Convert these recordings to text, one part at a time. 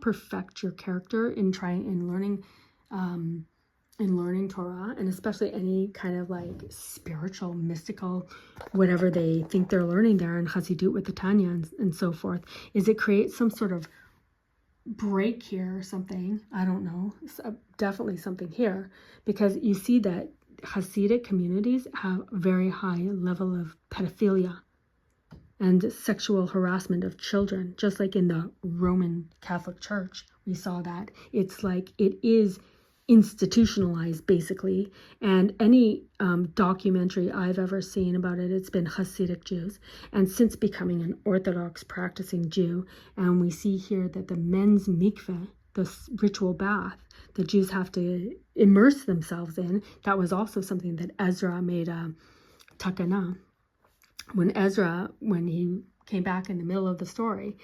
perfect your character in learning Torah, and especially any kind of like spiritual, mystical, whatever they think they're learning there in Chassidut with the Tanya and so forth, is it creates some sort of break here or something. I don't know. Definitely something here, because you see that Hasidic communities have a very high level of pedophilia and sexual harassment of children, just like in the Roman Catholic Church. We saw that. It's like it is institutionalized, basically. And any documentary I've ever seen about it, it's been Hasidic Jews. And since becoming an Orthodox practicing Jew, and we see here that the men's mikveh, the ritual bath that Jews have to immerse themselves in, that was also something that Ezra made a takana. When Ezra, when he came back in the middle of the story,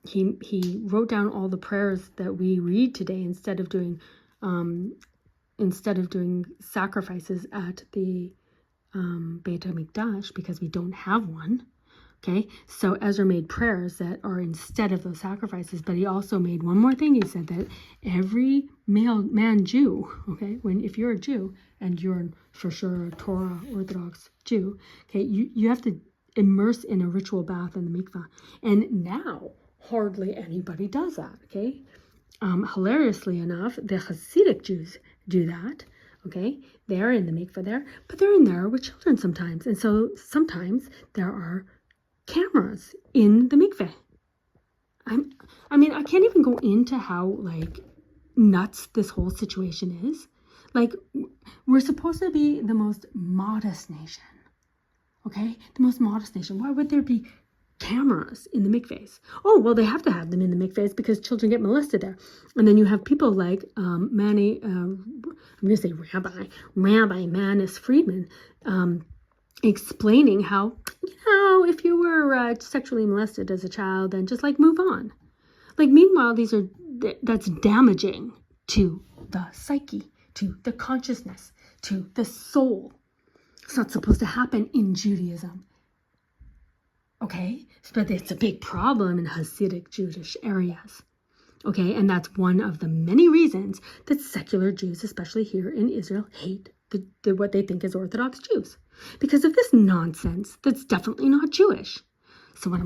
he wrote down all the prayers that we read today instead of doing sacrifices at the Beit HaMikdash, because we don't have one. Okay, so Ezra made prayers that are instead of those sacrifices, but he also made one more thing. He said that every man Jew, okay, if you're a Jew and you're for sure a Torah Orthodox Jew, okay, you have to immerse in a ritual bath in the mikvah. And now hardly anybody does that, okay? Hilariously enough, the Hasidic Jews do that, okay? They're in the mikvah there, but they're in there with children sometimes. And so sometimes there are cameras in the mikveh. I mean, I can't even go into how like nuts this whole situation is. Like, we're supposed to be the most modest nation, okay? The most modest nation. Why would there be cameras in the mikvahs? Oh, well, they have to have them in the mikvahs because children get molested there. And then you have people like I'm going to say Rabbi Manis Friedman, explaining how, if you were sexually molested as a child, then just like move on. Like, meanwhile, that's damaging to the psyche, to the consciousness, to the soul. It's not supposed to happen in Judaism. Okay, but it's a big problem in Hasidic Jewish areas. Okay, and that's one of the many reasons that secular Jews, especially here in Israel, hate what they think is Orthodox Jews. Because of this nonsense that's definitely not Jewish. So what